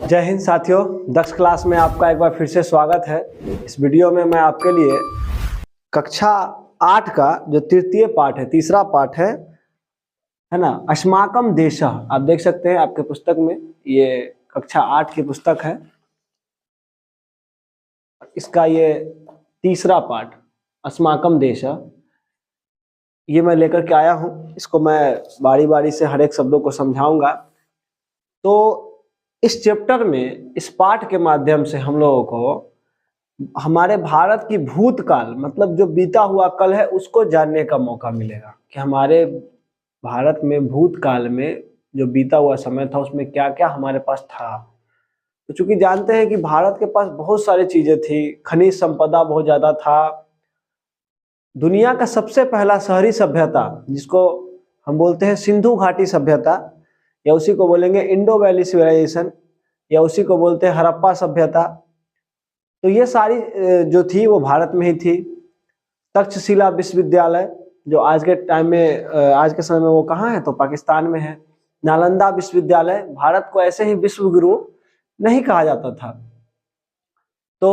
जय हिंद साथियों, दक्ष क्लास में आपका एक बार फिर से स्वागत है। इस वीडियो में मैं आपके लिए कक्षा 8 का जो तृतीय पाठ है, तीसरा पाठ है ना, अस्माकं देशः। आप देख सकते हैं आपके पुस्तक में, ये कक्षा 8 की पुस्तक है। इसका ये तीसरा पाठ अस्माकं देशः ये मैं लेकर के आया हूँ। इसको मैं बारी बारी से हर एक शब्दों को समझाऊंगा। तो इस चैप्टर में, इस पाठ के माध्यम से हम लोगों को हमारे भारत की भूतकाल, मतलब जो बीता हुआ कल है, उसको जानने का मौका मिलेगा कि हमारे भारत में भूतकाल में जो बीता हुआ समय था उसमें क्या क्या हमारे पास था। तो चूंकि जानते हैं कि भारत के पास बहुत सारी चीजें थी, खनिज संपदा बहुत ज्यादा था। दुनिया का सबसे पहला शहरी सभ्यता जिसको हम बोलते हैं सिंधु घाटी सभ्यता, या उसी को बोलेंगे इंडो वैली सिविलाइजेशन, या उसी को बोलते हैं हड़प्पा सभ्यता। तो ये सारी जो थी वो भारत में ही थी। तक्षशिला विश्वविद्यालय जो आज के टाइम में, आज के समय में वो कहाँ है, तो पाकिस्तान में है। नालंदा विश्वविद्यालय, भारत को ऐसे ही विश्व गुरु नहीं कहा जाता था। तो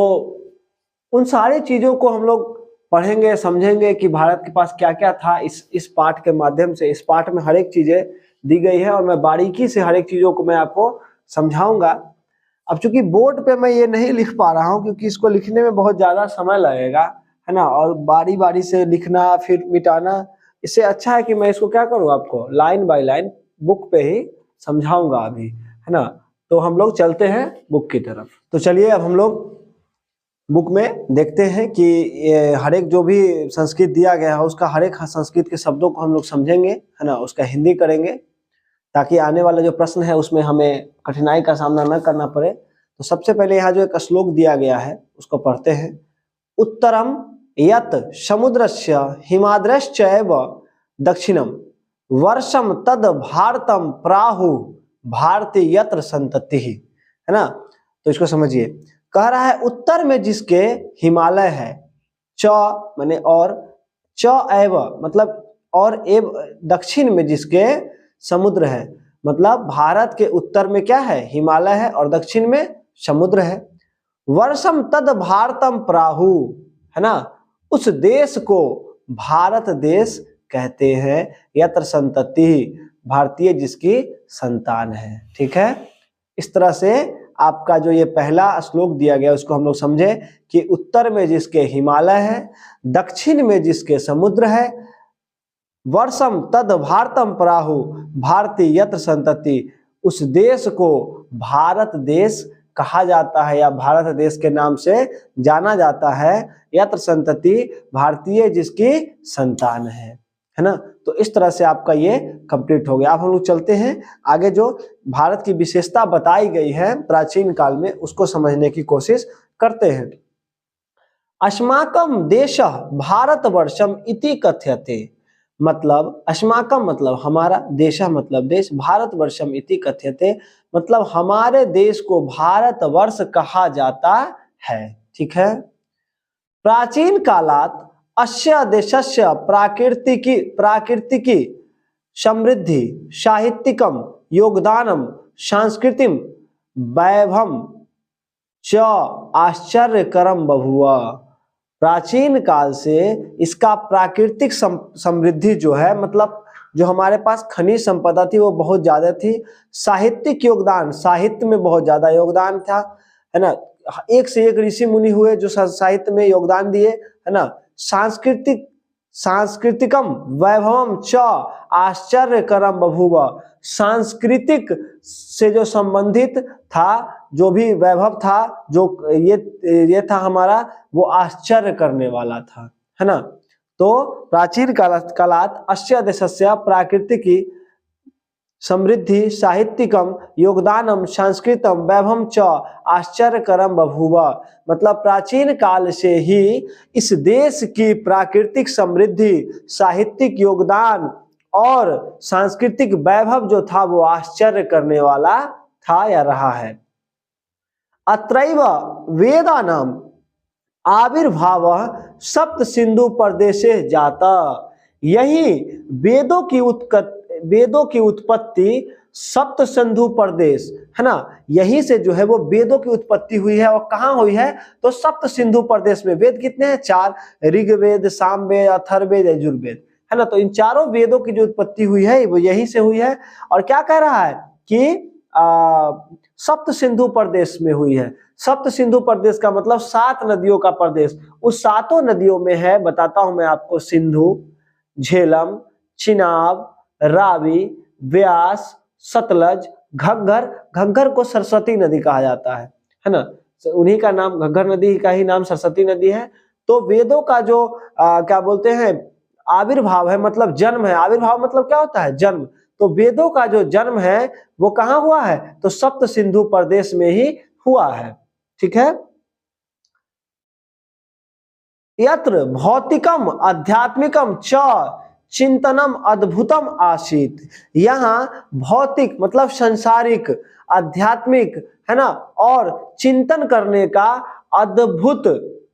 उन सारी चीजों को हम लोग पढ़ेंगे, समझेंगे कि भारत के पास क्या क्या था इस पाठ के माध्यम से। इस पाठ में हर एक चीजें दी गई है और मैं बारीकी से हर एक चीजों को मैं आपको समझाऊंगा। अब चूंकि बोर्ड पे मैं ये नहीं लिख पा रहा हूँ क्योंकि इसको लिखने में बहुत ज्यादा समय लगेगा, है ना, और बारी बारी से लिखना फिर मिटाना, इससे अच्छा है कि मैं इसको क्या करूँ, आपको लाइन बाय लाइन बुक पे ही समझाऊंगा अभी, है ना। तो हम लोग चलते हैं बुक की तरफ। तो चलिए अब हम लोग बुक में देखते हैं कि हर एक जो भी संस्कृत दिया गया है उसका हर एक संस्कृत के शब्दों को हम लोग समझेंगे, है ना, उसका हिंदी करेंगे ताकि आने वाला जो प्रश्न है उसमें हमें कठिनाई का सामना न करना पड़े। तो सबसे पहले यहाँ जो एक श्लोक दिया गया है उसको पढ़ते हैं। उत्तरम यत समुद्रस्य हिमाद्रश्चैव दक्षिणम वर्षम तद भारतम प्राहु भारती यत्र संतति, है ना। तो इसको समझिए, कह रहा है उत्तर में जिसके हिमालय है, च माने और, च एव मतलब और, एव दक्षिण में जिसके समुद्र है, मतलब भारत के उत्तर में क्या है, हिमालय है, और दक्षिण में समुद्र है। वर्षम तद भारतम प्राहु, है ना, उस देश को भारत देश कहते हैं। यत्र संतति, भारतीय जिसकी संतान है। ठीक है, इस तरह से आपका जो ये पहला श्लोक दिया गया उसको हम लोग समझे कि उत्तर में जिसके हिमालय है, दक्षिण में जिसके समुद्र है, वर्षम तद भारतम प्राहु भारती यत्र संतति, उस देश को भारत देश कहा जाता है या भारत देश के नाम से जाना जाता है। यत्र संतति, भारतीय जिसकी संतान है ना। तो इस तरह से आपका ये कंप्लीट हो गया। अब हम लोग चलते हैं आगे, जो भारत की विशेषता बताई गई है प्राचीन काल में उसको समझने की कोशिश करते हैं। अस्माकं देशः भारतवर्षम इति कथ्यते, मतलब अस्माकं मतलब हमारा, देशः मतलब देश, भारतवर्षम इति कथ्यते मतलब हमारे देश को भारतवर्ष कहा जाता है। ठीक है। प्राचीन कालात अस्य देशस्य प्राकृतिकी समृद्धि, साहित्यिकम योगदानम, सांस्कृतिम वैभवम च आश्चर्यकरम बभुआ। प्राचीन काल से इसका प्राकृतिक समृद्धि जो है, मतलब जो हमारे पास खनिज संपदा थी वो बहुत ज्यादा थी। साहित्यिक योगदान, साहित्य में बहुत ज्यादा योगदान था, है ना। एक से एक ऋषि मुनि हुए जो साहित्य में योगदान दिए, है ना। सांस्कृतिकम वैभवम च आश्चर्यकरम बभूव, सांस्कृतिक से जो संबंधित था, जो भी वैभव था, जो ये था हमारा, वो आश्चर्य करने वाला था, है ना। तो प्राचीन कालात अस्य देशस्य प्राकृतिकी समृद्धि, साहित्यिकम योगदानम, सांस्कृतम वैभवम च आश्चर्यकरम बभूव, मतलब प्राचीन काल से ही इस देश की प्राकृतिक समृद्धि, साहित्यिक योगदान और सांस्कृतिक वैभव जो था वो आश्चर्य करने वाला था या रहा है। अत्रैव वेदानाम आविर्भाव सप्त सिंधु प्रदेशे जाता, यही वेदों की उत्पत्ति सप्त सिंधु प्रदेश, है ना, यहीं से जो है वो वेदों की उत्पत्ति हुई है। और कहाँ हुई है? तो सप्त सिंधु प्रदेश में। वेद कितने हैं? 4, ऋग्वेद, सामवेद, अथर्ववेद, यजुर्वेद, है ना। तो इन चारों वेदों की जो उत्पत्ति हुई है वो यहीं से हुई है। और क्या कह रहा है कि सप्त सिंधु प्रदेश में हुई है। सप्त सिंधु प्रदेश का मतलब 7 नदियों का प्रदेश। उस 7 नदियों में है, बताता हूं मैं आपको, सिंधु, झेलम, चिनाब, रावी, व्यास, सतलज, घग्गर। घग्गर को सरस्वती नदी कहा जाता है ना। उन्हीं का नाम, घग्गर नदी का ही नाम सरस्वती नदी है। तो वेदों का जो क्या बोलते हैं, आविर्भाव है, मतलब जन्म है। आविर्भाव मतलब क्या होता है? जन्म। तो वेदों का जो जन्म है वो कहाँ हुआ है? तो सप्त सिंधु प्रदेश में ही हुआ है। ठीक है। यत्र भौतिकम आध्यात्मिकम च चिंतनम अद्भुतम आसीत। यहाँ भौतिक मतलब संसारिक, आध्यात्मिक, है ना, और चिंतन करने का अद्भुत,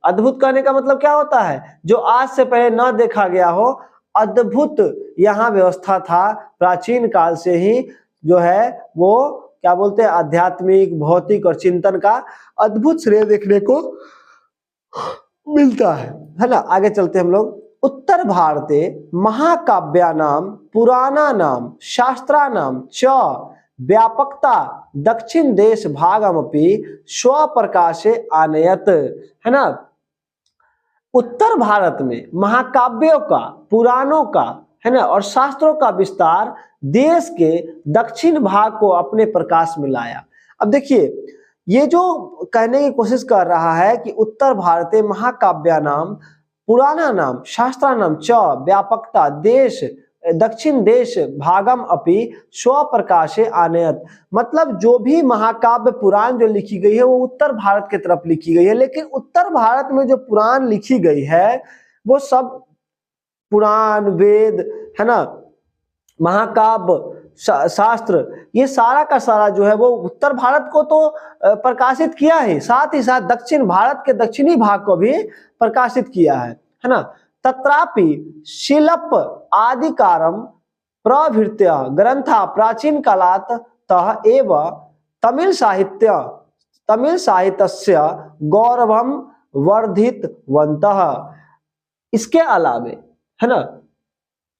अद्भुत करने का मतलब क्या होता है? जो आज से पहले न देखा गया हो, अद्भुत यहाँ व्यवस्था था। प्राचीन काल से ही जो है वो क्या बोलते हैं, आध्यात्मिक, भौतिक और चिंतन का अद्भुत श्रेय देखने को मिलता है ना। आगे चलते हम लोग। उत्तर भारते महाकाव्यानाम पुराणानाम शास्त्रानाम च व्यापकता दक्षिण देश भागमपि स्वप्रकाशे आनयत, है ना। उत्तर भारत में महाकाव्यों का, पुराणों का, है ना, और शास्त्रों का विस्तार देश के दक्षिण भाग को अपने प्रकाश में लाया। अब देखिए, ये जो कहने की कोशिश कर रहा है कि उत्तर भारते महाकाव्यानाम पुराणानाम शास्त्रानाम च व्यापकता देश दक्षिण देश भागम अपि स्वप्रकाशे आनयत। मतलब जो भी महाकाव्य पुराण जो लिखी गई है वो उत्तर भारत की तरफ लिखी गई है। लेकिन उत्तर भारत में जो पुराण लिखी गई है वो सब पुराण, वेद, है ना, महाकाव्य, शास्त्र, ये सारा का सारा जो है वो उत्तर भारत को तो प्रकाशित किया है, साथ ही साथ दक्षिण भारत के दक्षिणी भाग को भी प्रकाशित किया है ना। तत्रापि शिल्प आदिकारम प्रभृत्य ग्रंथा प्राचीन कालात तः एव तमिल साहित्यस्य गौरवम वर्धितवन्तः। इसके अलावे, है ना,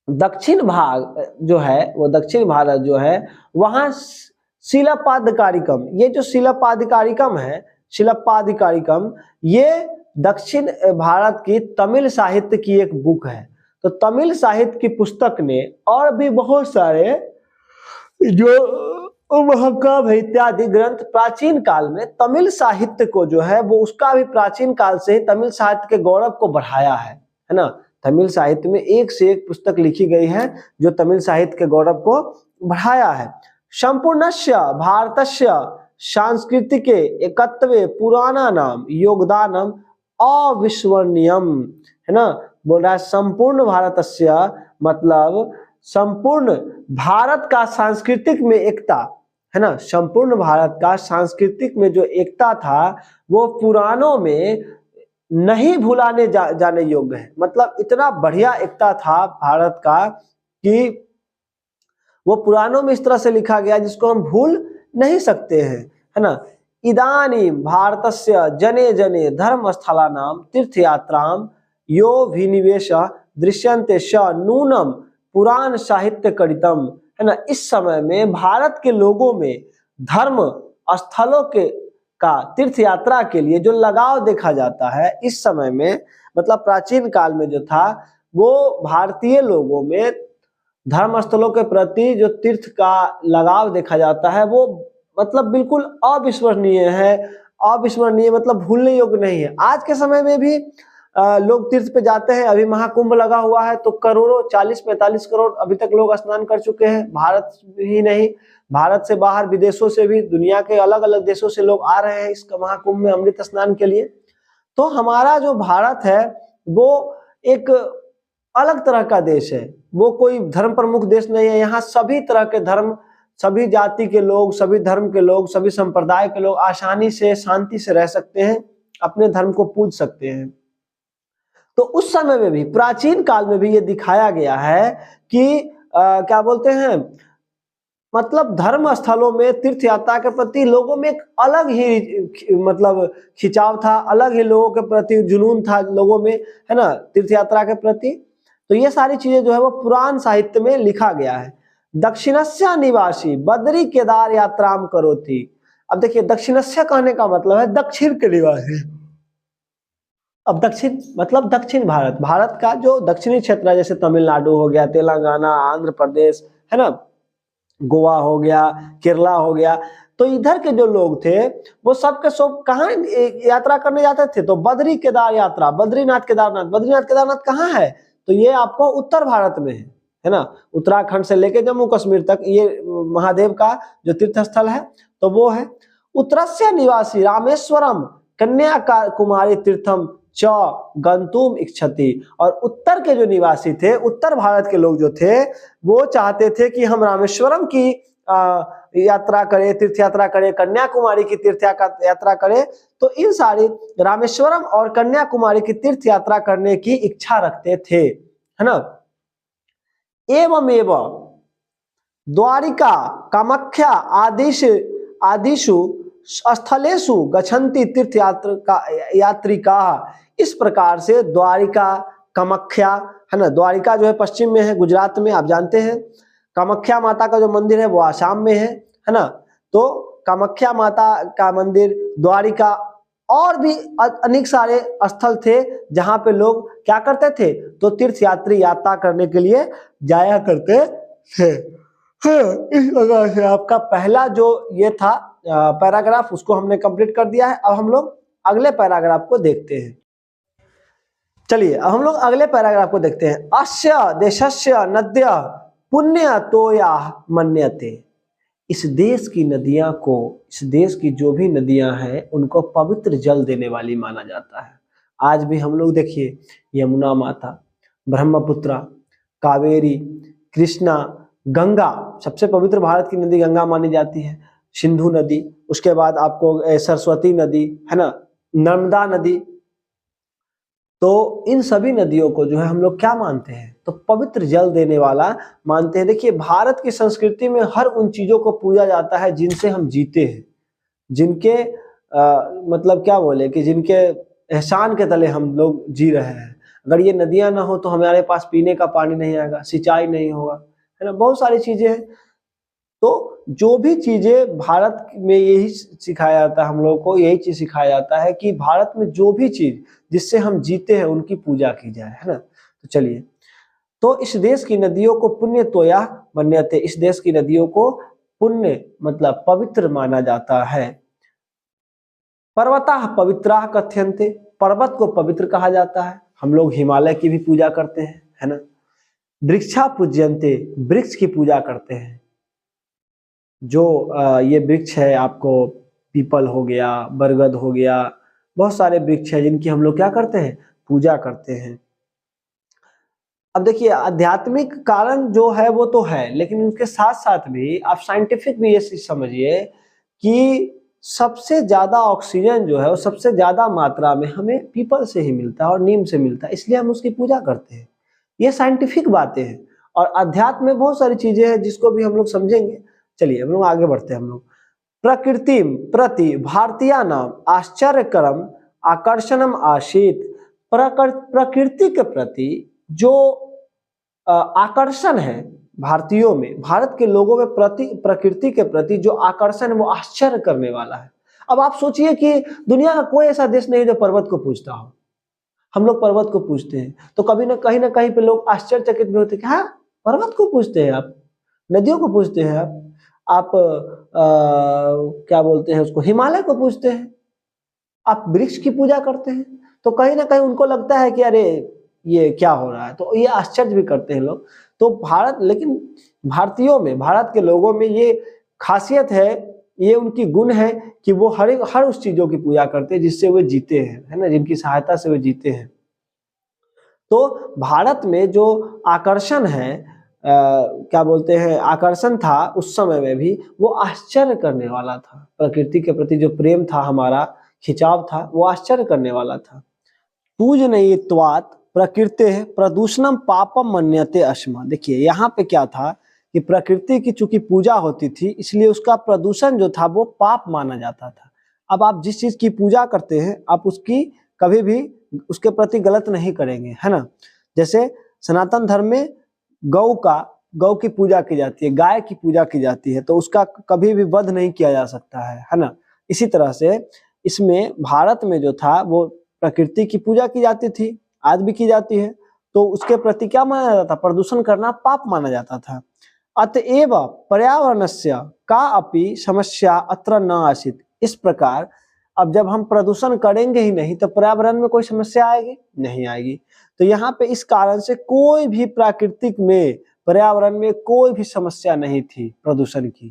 दक्षिण भाग जो है वो, दक्षिण भारत जो है वहां शिल्पाधिकारिकम, ये जो शिल्पाधिकारिकम है, शिल्पाधिकारिकम, ये दक्षिण भारत की तमिल साहित्य की एक बुक है। तो तमिल साहित्य की पुस्तक ने और भी बहुत सारे जो महाकाव्य इत्यादि ग्रंथ प्राचीन काल में तमिल साहित्य को जो है वो, उसका भी प्राचीन काल से ही तमिल साहित्य के गौरव को बढ़ाया है ना। तमिल साहित्य में एक से एक पुस्तक लिखी गई है जो तमिल साहित्य के गौरव को बढ़ाया है। संपूर्णस्य भारतस्य सांस्कृतिके एकत्वे पुराणानाम योगदानम अविस्मरणीयम, है ना। बोल रहा है संपूर्ण भारतस्य, मतलब संपूर्ण भारत का सांस्कृतिक में एकता, है ना, संपूर्ण भारत का सांस्कृतिक में जो एकता था वो पुराणों में नहीं भुलाने जाने योग्य है। मतलब इतना बढ़िया एकता था भारत का कि वो पुराणों में इस तरह से लिखा गया जिसको हम भूल नहीं सकते हैं, है ना। इदानीं भारतस्य जने जने धर्मस्थलानां तीर्थयात्रां यो विनिवेश दृश्यन्ते स नूनम पुराण साहित्य करितम, है ना। इस समय में भारत के लोगों में धर्म स्थलों के का तीर्थ यात्रा के लिए जो लगाव देखा जाता है इस समय में, मतलब प्राचीन काल में जो था वो भारतीय लोगों में धर्म स्थलों के प्रति जो तीर्थ का लगाव देखा जाता है वो मतलब बिल्कुल अविस्मरणीय है। अविस्मरणीय मतलब भूलने योग्य नहीं है। आज के समय में भी लोग तीर्थ पे जाते हैं। अभी महाकुंभ लगा हुआ है तो करोड़ों, 40-45 करोड़ अभी तक लोग स्नान कर चुके हैं। भारत ही नहीं, भारत से बाहर विदेशों से भी, दुनिया के अलग अलग देशों से लोग आ रहे हैं इस महाकुंभ में अमृत स्नान के लिए। तो हमारा जो भारत है वो एक अलग तरह का देश है, वो कोई धर्म प्रमुख देश नहीं है। यहाँ सभी तरह के धर्म, सभी जाति के लोग, सभी धर्म के लोग, सभी संप्रदाय के लोग आसानी से, शांति से रह सकते हैं, अपने धर्म को पूज सकते हैं। तो उस समय में भी, प्राचीन काल में भी ये दिखाया गया है कि क्या बोलते हैं, मतलब धर्म स्थलों में तीर्थ यात्रा के प्रति लोगों में एक अलग ही मतलब खिंचाव था, अलग ही लोगों के प्रति जुनून था लोगों में, है ना, तीर्थ यात्रा के प्रति। तो ये सारी चीजें जो है वो पुराण साहित्य में लिखा गया है। दक्षिणस्य निवासी बद्री केदार यात्राम करोति। अब देखिए, दक्षिणस्य कहने का मतलब है दक्षिण के निवासी। अब दक्षिण मतलब दक्षिण भारत, भारत का जो दक्षिणी क्षेत्र है, जैसे तमिलनाडु हो गया, तेलंगाना, आंध्र प्रदेश, है ना, गोवा हो गया, केरला हो गया। तो इधर के जो लोग थे वो सब के सब कहाँ यात्रा करने जाते थे? तो बद्री केदार यात्रा, बद्रीनाथ केदारनाथ। बद्रीनाथ केदारनाथ कहाँ है? तो ये आपको उत्तर भारत में है ना, उत्तराखंड से लेके जम्मू कश्मीर तक ये महादेव का जो तीर्थ स्थल है तो वो है। उत्तरस्य निवासी रामेश्वरम कन्याकुमारी तीर्थम च गंतुम इच्छति। और उत्तर के जो निवासी थे, उत्तर भारत के लोग जो थे, वो चाहते थे कि हम रामेश्वरम की यात्रा करें, तीर्थ यात्रा करें, कन्याकुमारी की तीर्थ यात्रा करें। तो इन सारी रामेश्वरम और कन्याकुमारी की तीर्थ यात्रा करने की इच्छा रखते थे, है ना। एवं द्वारिका कामाख्या आदिशु स्थलेषु गच्छन्ति तीर्थ यात्रिका। इस प्रकार से द्वारिका, कामाख्या, है ना, द्वारिका जो है पश्चिम में है, गुजरात में, आप जानते हैं। कामाख्या माता का जो मंदिर है वो आसाम में है ना। तो कामाख्या माता का मंदिर, द्वारिका और भी अनेक सारे स्थल थे जहां पे लोग क्या करते थे? तो तीर्थ यात्री यात्रा करने के लिए जाया करते थे। इस प्रकार से आपका पहला जो ये था पैराग्राफ, उसको हमने कंप्लीट कर दिया है। अब हम लोग अगले पैराग्राफ को देखते हैं। चलिए, अब हम लोग अगले पैराग्राफ को देखते हैं। अस्य देशस्य नद्य पुण्य तोया मन्यते। इस देश की नदियां को, इस देश की जो भी नदियां हैं उनको पवित्र जल देने वाली माना जाता है। आज भी हम लोग देखिए, यमुना माता, ब्रह्मपुत्रा, कावेरी, कृष्णा, गंगा, सबसे पवित्र भारत की नदी गंगा मानी जाती है, सिंधु नदी, उसके बाद आपको सरस्वती नदी, है ना, नर्मदा नदी। तो इन सभी नदियों को जो है हम लोग क्या मानते हैं? तो पवित्र जल देने वाला मानते हैं। देखिए, भारत की संस्कृति में हर उन चीजों को पूजा जाता है जिनसे हम जीते हैं, जिनके मतलब क्या बोले कि जिनके एहसान के तले हम लोग जी रहे हैं। अगर ये नदियां ना हो तो हमारे पास पीने का पानी नहीं आएगा, सिंचाई नहीं होगा, है ना, बहुत सारी चीजें हैं। तो जो भी चीजें भारत में, यही सिखाया जाता है हम लोग को, यही चीज सिखाया जाता है कि भारत में जो भी चीज जिससे हम जीते हैं उनकी पूजा की जाए, है ना। तो चलिए, तो इस देश की नदियों को पुण्य तोया मन्यते। इस देश की नदियों को पुण्य मतलब पवित्र माना जाता है। पर्वता पवित्रा कथ्यन्ते। पर्वत को पवित्र कहा जाता है। हम लोग हिमालय की भी पूजा करते हैं, है ना। वृक्षा पूज्यन्ते, वृक्ष की पूजा करते हैं। जो ये वृक्ष है, आपको पीपल हो गया, बरगद हो गया, बहुत सारे वृक्ष है जिनकी हम लोग क्या करते हैं? पूजा करते हैं। अब देखिए, आध्यात्मिक कारण जो है वो तो है, लेकिन उसके साथ साथ भी आप साइंटिफिक भी ये चीज समझिए कि सबसे ज्यादा ऑक्सीजन जो है वो सबसे ज्यादा मात्रा में हमें पीपल से ही मिलता है और नीम से मिलता है, इसलिए हम उसकी पूजा करते हैं। ये साइंटिफिक बातें हैं। और अध्यात्म में बहुत सारी चीजें हैं जिसको भी हम लोग समझेंगे। चलिए, हम लोग आगे बढ़ते हैं। हम लोग प्रकृति प्रति भारतीय नाम आश्चर्यकरम आकर्षणम आसीत। प्रकृति के प्रति जो आकर्षण है भारतीयों में, भारत के लोगों में प्रकृति के प्रति जो आकर्षण है वो आश्चर्य करने वाला है। अब आप सोचिए कि दुनिया का कोई ऐसा देश नहीं जो पर्वत को पूजता हो। हम लोग पर्वत को पूजते हैं, तो कभी ना कहीं पे लोग आश्चर्यचकित भी होते हैं कि हाँ, पर्वत को पूजते हैं आप, नदियों को पूजते हैं आप क्या बोलते हैं उसको, हिमालय को पूजते हैं, आप वृक्ष की पूजा करते हैं। तो कहीं ना कहीं उनको लगता है कि अरे ये क्या हो रहा है, तो ये आश्चर्य भी करते हैं लोग। तो भारत, लेकिन भारतीयों में, भारत के लोगों में ये खासियत है, ये उनकी गुण है कि वो हर उस चीजों की पूजा करते हैं जिससे वे जीते हैं, है ना, जिनकी सहायता से वे जीते हैं। तो भारत में जो आकर्षण है, क्या बोलते हैं, आकर्षण था उस समय में भी, वो आश्चर्य करने वाला था। प्रकृति के प्रति जो प्रेम था, हमारा खिंचाव था, वो आश्चर्य करने वाला था। पूजनीयत्वात् प्रकृते प्रदूषणम पापम मन्यते अस्मा। देखिए, यहाँ पे क्या था कि प्रकृति की चूंकि पूजा होती थी इसलिए उसका प्रदूषण जो था वो पाप माना जाता था। अब आप जिस चीज की पूजा करते हैं आप उसकी कभी भी उसके प्रति गलत नहीं करेंगे, है ना। जैसे सनातन धर्म में गौ की पूजा की जाती है, गाय की पूजा की जाती है, तो उसका कभी भी वध नहीं किया जा सकता है ना। इसी तरह से इसमें भारत में जो था वो प्रकृति की पूजा की जाती थी, आज भी की जाती है, तो उसके प्रति क्या माना जाता था, प्रदूषण करना पाप माना जाता था। अतएव पर्यावरणस्य का अपि समस्या अत्र न आसीत्। इस प्रकार अब जब हम प्रदूषण करेंगे ही नहीं तो पर्यावरण में कोई समस्या आएगी नहीं आएगी। तो यहाँ पे इस कारण से कोई भी प्राकृतिक में पर्यावरण में कोई भी समस्या नहीं थी प्रदूषण की,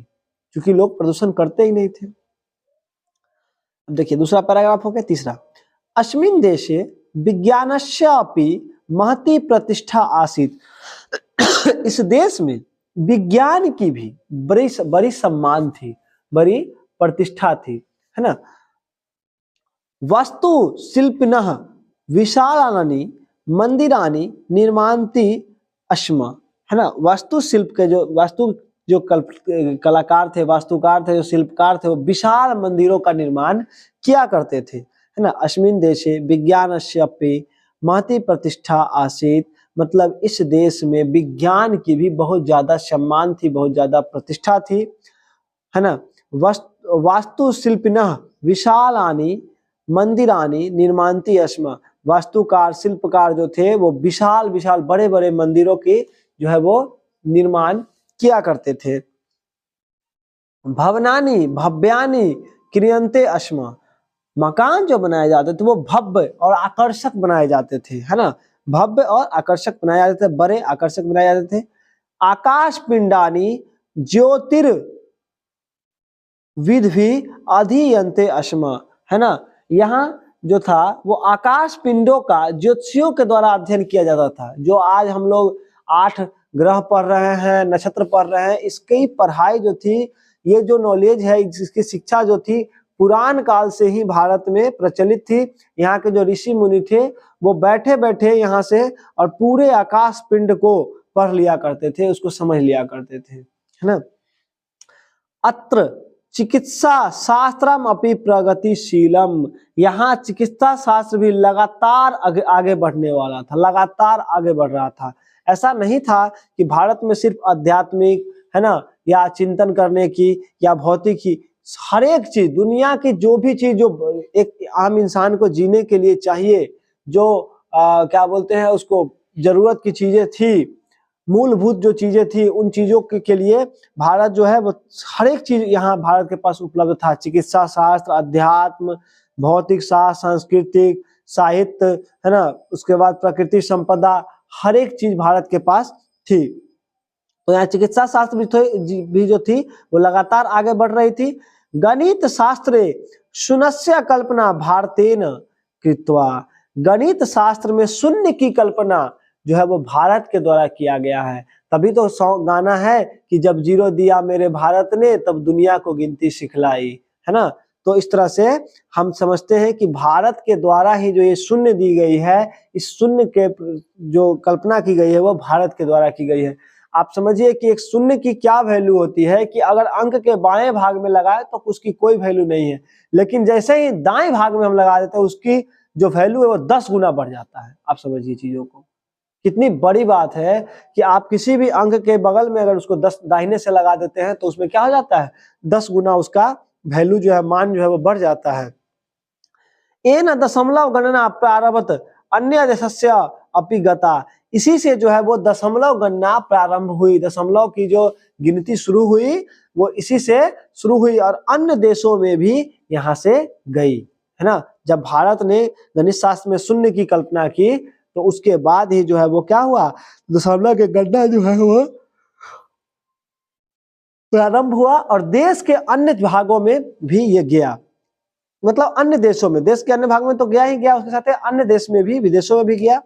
क्योंकि लोग प्रदूषण करते ही नहीं थे। अब देखिए दूसरा पैराग्राफ हो गया। तीसरा, अस्मिन् देशे विज्ञानस्य अपि महती प्रतिष्ठा आसीत्। इस देश में विज्ञान की भी बड़ी सम्मान थी, बड़ी प्रतिष्ठा थी, है ना। वास्तु शिल्पिनः विशालानि मंदिरानि निर्मान्ति अस्म, है ना। वास्तुशिल्प के जो कलाकार थे, वास्तुकार थे, जो शिल्पकार थे, वो विशाल मंदिरों का निर्माण किया करते थे, है ना। अस्मिन् देशे विज्ञानस्य अपि महती प्रतिष्ठा आसीत्, मतलब इस देश में विज्ञान की भी बहुत ज्यादा सम्मान थी, बहुत ज्यादा प्रतिष्ठा थी, है ना। वास्तुशिल्पिनः विशालानि मंदिरानि निर्मान्ति अस्म। वास्तुकार शिल्पकार जो थे वो विशाल विशाल बड़े बड़े मंदिरों की जो है वो निर्माण किया करते थे। भवनानि भव्यानि क्रियन्ते अस्म। मकान जो बनाए जाते थे वो भव्य और आकर्षक बनाए जाते थे, है ना। भव्य और आकर्षक बनाए जाते थे, बड़े आकर्षक बनाए जाते थे। आकाश पिंडानी ज्योतिर्विधि अधीयन्ते अस्म, है ना। यहाँ जो था वो आकाश पिंडों का ज्योतिषियों के द्वारा अध्ययन किया जाता था। जो आज हम लोग 8 ग्रह पढ़ रहे हैं, नक्षत्र पढ़ रहे हैं, इसकी पढ़ाई जो थी, ये जो नॉलेज है, इसकी शिक्षा जो थी, पुरान काल से ही भारत में प्रचलित थी। यहाँ के जो ऋषि मुनि थे वो बैठे बैठे यहाँ से और पूरे आकाश पिंड को पढ़ लिया करते थे, उसको समझ लिया करते थे, है ना। अत्र चिकित्सा शास्त्रम अपि प्रगतिशीलम। यहाँ चिकित्सा शास्त्र भी लगातार आगे बढ़ने वाला था, लगातार आगे बढ़ रहा था। ऐसा नहीं था कि भारत में सिर्फ आध्यात्मिक, है ना, या चिंतन करने की या भौतिक की, हर एक चीज, दुनिया की जो भी चीज जो एक आम इंसान को जीने के लिए चाहिए, जो क्या बोलते हैं उसको, जरूरत की चीजें थी, मूलभूत जो चीजें थी, उन चीजों के लिए भारत जो है वो हर एक चीज यहाँ भारत के पास उपलब्ध था। चिकित्सा शास्त्र, अध्यात्म, भौतिक शास्त्र, सांस्कृतिक, साहित्य, है ना, उसके बाद प्रकृति संपदा, हर एक चीज भारत के पास थी। तो यहाँ चिकित्सा शास्त्र भी जो थी वो लगातार आगे बढ़ रही थी। गणित शास्त्रे शून्यस्य कल्पना भारतेन कृत्वा। गणित शास्त्र में शून्य की कल्पना जो है वो भारत के द्वारा किया गया है। तभी तो गाना है कि जब जीरो दिया मेरे भारत ने तब दुनिया को गिनती सिखलाई, है ना। तो इस तरह से हम समझते हैं कि भारत के द्वारा ही जो ये शून्य दी गई है, इस शून्य के जो कल्पना की गई है वो भारत के द्वारा की गई है। आप समझिए कि एक शून्य की क्या वैल्यू होती है कि अगर अंक के बाएं भाग में लगाए तो उसकी कोई वैल्यू नहीं है, लेकिन जैसे ही दाएं भाग में हम लगा देते हैं उसकी जो वैल्यू है वो 10 गुना बढ़ जाता है। आप समझिए चीजों को, कितनी बड़ी बात है कि आप किसी भी अंक के बगल में अगर उसको 10 दाहिने से लगा देते हैं तो उसमें क्या हो जाता है, 10 गुना उसका वैल्यू जो है, मान जो है वो बढ़ जाता है। एन दशमलव गणना प्रारंभत अन्य देशस्य अपि गता। इसी से जो है वो दशमलव गणना प्रारंभ हुई, दशमलव की जो गिनती शुरू हुई वो इसी से शुरू हुई और अन्य देशों में भी यहाँ से गई, है ना। जब भारत ने गणित शास्त्र में शून्य की कल्पना की तो उसके बाद ही जो है वो क्या हुआ, दशमलव की गणना जो है वो प्रारंभ हुआ और देश के अन्य भागों में भी ये गया। मतलब अन्य देशों में, देश के अन्य भागों में तो गया ही गया, उसके साथ अन्य देश में भी, विदेशों में भी गया।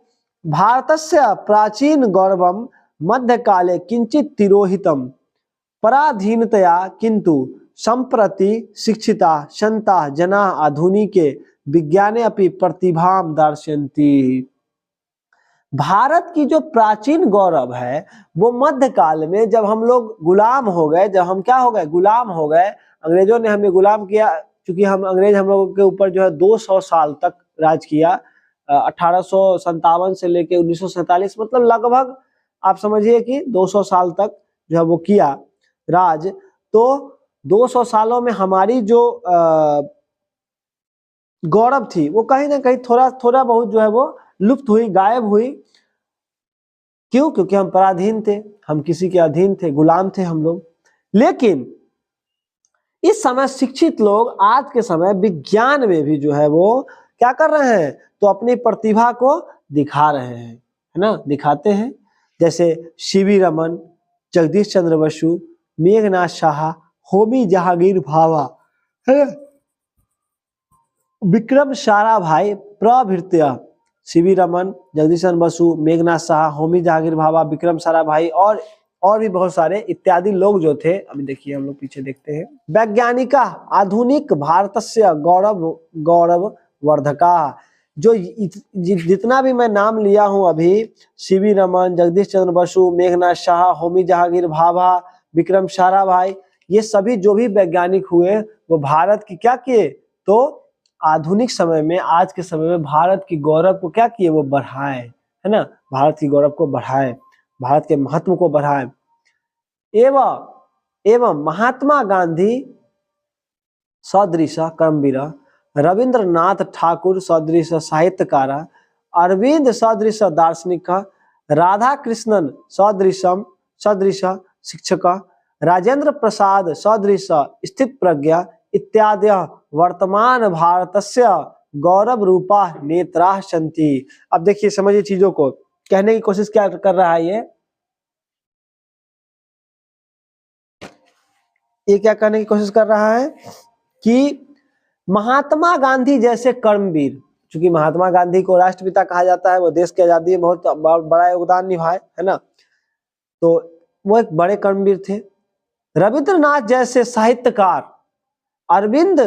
भारतस्य प्राचीन गौरवम मध्यकाले किंचित तिरोहितम पराधीनतया किंतु संप्रति शिक्षिता संता जना आधुनिके विज्ञाने अपि प्रतिभाम दर्शयन्ति। भारत की जो प्राचीन गौरव है वो मध्यकाल में जब हम लोग गुलाम हो गए, जब हम क्या हो गए, गुलाम हो गए, अंग्रेजों ने हमें गुलाम किया, क्योंकि अंग्रेज हम लोगों के ऊपर जो है 200 साल तक राज किया, 1857 से लेके 1947, मतलब लगभग आप समझिए कि 200 साल तक जो है वो किया राज। तो 200 सालों में हमारी जो गौरव थी वो कहीं ना कहीं थोड़ा थोड़ा बहुत जो है वो लुप्त हुई, गायब हुई। क्यों? क्योंकि हम पराधीन थे, हम किसी के अधीन थे, गुलाम थे हम लोग। लेकिन इस समय शिक्षित लोग आज के समय विज्ञान में भी जो है वो क्या कर रहे हैं, तो अपनी प्रतिभा को दिखा रहे हैं, है ना, दिखाते हैं। जैसे सीवी रमन, जगदीश चंद्र बसु, मेघनाथ साहा, होमी जहांगीर भाभा, है ना, विक्रम साराभाई प्रभृत्य। सीवी रमन, जगदीश चंद्र बसु, मेघनाथ साहा, होमी जहांगीर भाभा, विक्रम साराभाई और भी बहुत सारे इत्यादि लोग जो थे। अभी देखिए हम लोग पीछे देखते हैं। वैज्ञानिका आधुनिक भारतस्य गौरव वर्धका। जो जितना भी मैं नाम लिया हूं अभी, सीवी रमन, जगदीश चंद्र बसु, मेघनाथ साहा, होमी जहांगीर भाभा, विक्रम साराभाई, ये सभी जो भी वैज्ञानिक हुए वो भारत की क्या किए, तो आधुनिक समय में, आज के समय में भारत की गौरव को क्या किए, वो बढ़ाए, है ना, भारत की गौरव को बढ़ाए, भारत के महत्व को बढ़ाए। एवं महात्मा गांधी सदृश कर्मवीर, रविंद्रनाथ ठाकुर सदृश साहित्यकार, अरविंद सदृश दार्शनिक, राधा कृष्णन सदृश शिक्षक, राजेंद्र प्रसाद सदृश स्थित प्रज्ञा इत्यादि वर्तमान भारतस्य गौरव रूपा नेत्राः सन्ति। अब देखिए, समझिए चीजों को, कहने की कोशिश क्या कर रहा है ये क्या करने की कोशिश कर रहा है कि महात्मा गांधी जैसे कर्मवीर, क्योंकि महात्मा गांधी को राष्ट्रपिता कहा जाता है, वो देश की आजादी में बहुत बड़ा योगदान निभाए, है ना, तो वो एक बड़े कर्मवीर थे। रविंद्रनाथ जैसे साहित्यकार, अरविंद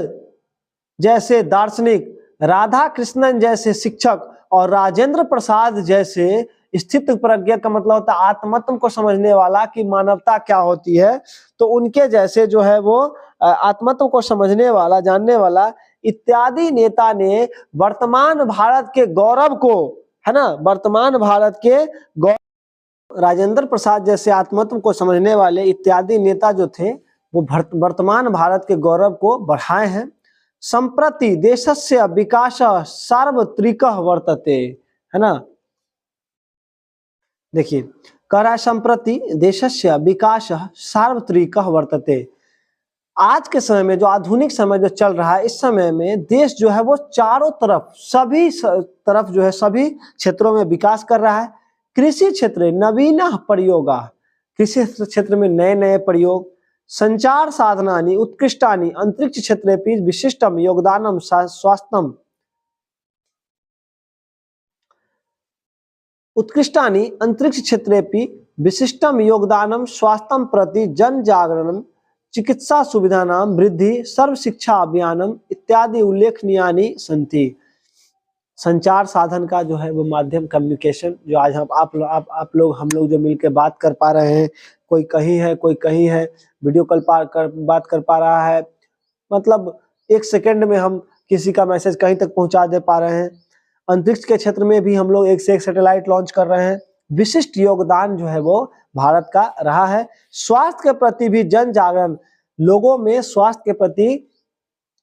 जैसे दार्शनिक, राधा कृष्णन जैसे शिक्षक और राजेंद्र प्रसाद जैसे स्थित प्रज्ञा, का मतलब होता है आत्मतत्व को समझने वाला कि मानवता क्या होती है, तो उनके जैसे जो है वो आत्मतत्व को समझने वाला, जानने वाला इत्यादि नेता ने वर्तमान भारत के गौरव को, है ना, वर्तमान भारत के गौरव, राजेंद्र प्रसाद जैसे आत्मतत्व को समझने वाले इत्यादि नेता जो थे वो वर्तमान भारत के गौरव को बढ़ाए हैं। संप्रति देशस्य विकास सार्वत्रिकः वर्तते, है ना, देखिए कह रहा है संप्रति देशस्य विकास सार्वत्रिकः वर्तते। आज के समय में, जो आधुनिक समय जो चल रहा है, इस समय में देश जो है वो चारों तरफ, सभी तरफ जो है, सभी क्षेत्रों में विकास कर रहा है। कृषि क्षेत्र नवीन प्रयोगा, कृषि क्षेत्र में नए नए प्रयोग, संचार साधनानि उत्कृष्टानि अंतरिक्ष क्षेत्रेपि विशिष्टम योगदानम स्वास्थ्यम, उत्कृष्टानि अंतरिक्ष क्षेत्रेपि विशिष्टम योगदानम स्वास्थ्यम प्रति जन जागरणम चिकित्सा सुविधानां वृद्धि सर्व शिक्षा अभियानम इत्यादि उल्लेखनीयानि सन्ति। संचार साधन का जो है वो माध्यम, कम्युनिकेशन, जो आज हम आप लोग हम लोग जो मिलकर बात कर पा रहे हैं, कोई कहीं है कोई कहीं है, वीडियो कॉल बात कर पा रहा है, मतलब 1 सेकंड में हम किसी का मैसेज कहीं तक पहुंचा दे पा रहे हैं। अंतरिक्ष के क्षेत्र में भी हम लोग 1 से 1 सैटेलाइट लॉन्च कर रहे हैं। विशिष्ट योगदान जो है वो भारत का रहा है। स्वास्थ्य के प्रति भी जन जागरण, लोगों में स्वास्थ्य के प्रति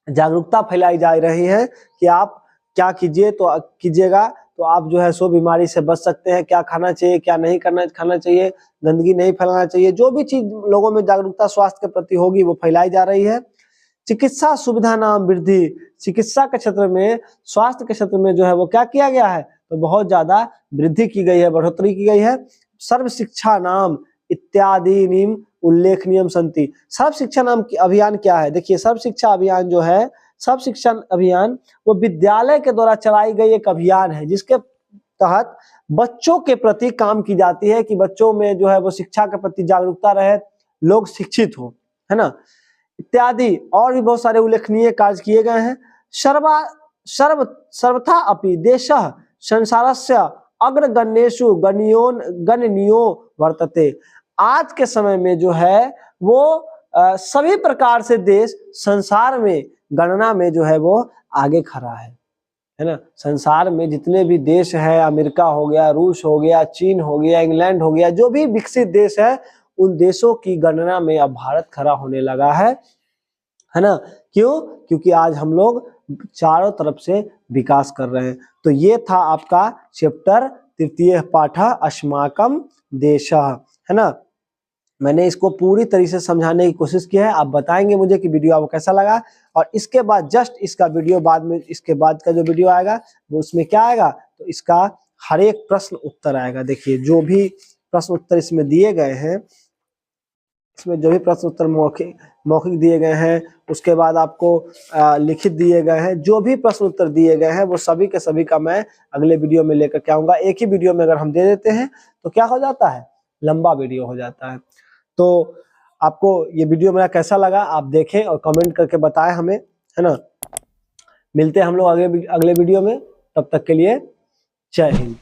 जागरूकता फैलाई जा रही है कि आप क्या कीजिए, तो कीजिएगा तो आप जो है सो बीमारी से बच सकते हैं, क्या खाना चाहिए, क्या नहीं खाना चाहिए, गंदगी नहीं फैलाना चाहिए, जो भी चीज लोगों में जागरूकता स्वास्थ्य के प्रति होगी वो फैलाई जा रही है। चिकित्सा सुविधा नाम वृद्धि, चिकित्सा के क्षेत्र में, स्वास्थ्य के क्षेत्र में जो है वो क्या किया गया है, तो बहुत ज्यादा वृद्धि की गई है, बढ़ोतरी की गई है। सर्व शिक्षा नाम इत्यादि नीम उल्लेखनीय संति। सर्व शिक्षा नाम अभियान क्या है, देखिए सर्व शिक्षा अभियान जो है, सर्व शिक्षा अभियान वो विद्यालय के द्वारा चलाई गई एक अभियान है, जिसके तहत बच्चों के प्रति काम की जाती है कि बच्चों में जो है वो शिक्षा के प्रति जागरूकता रहे, लोग शिक्षित हो, है ना, इत्यादि और भी बहुत सारे उल्लेखनीय कार्य किए गए हैं। सर्वथा अपि देशः संसारस्य अग्रगण्येषु गणनीयो वर्तते। आज के समय में जो है वो सभी प्रकार से देश संसार में गणना में जो है वो आगे खड़ा है ना। संसार में जितने भी देश है, अमेरिका हो गया, रूस हो गया, चीन हो गया, इंग्लैंड हो गया, जो भी विकसित देश है उन देशों की गणना में अब भारत खड़ा होने लगा है ना। क्यों? क्योंकि आज हम लोग चारों तरफ से विकास कर रहे हैं। तो ये था आपका चैप्टर तृतीय पाठ अस्माकं देशः, है ना। मैंने इसको पूरी तरीके से समझाने की कोशिश की है। आप बताएंगे मुझे कि वीडियो आपको कैसा लगा, और इसके बाद जस्ट इसका वीडियो बाद में, इसके बाद का जो वीडियो आएगा वो उसमें क्या आएगा, तो इसका हर एक प्रश्न उत्तर आएगा। देखिए जो भी प्रश्न उत्तर इसमें दिए गए हैं, इसमें जो भी प्रश्न उत्तर मौखिक दिए गए हैं, उसके बाद आपको लिखित दिए गए हैं, जो भी प्रश्न उत्तर दिए गए हैं वो सभी के सभी का मैं अगले वीडियो में लेकर के आऊंगा। एक ही वीडियो में अगर हम दे देते हैं तो क्या हो जाता है, लंबा वीडियो हो जाता है। तो आपको ये वीडियो मेरा कैसा लगा आप देखें और कमेंट करके बताएं हमें, है ना। मिलते हैं हम लोग अगले वीडियो में, तब तक के लिए जय हिंद।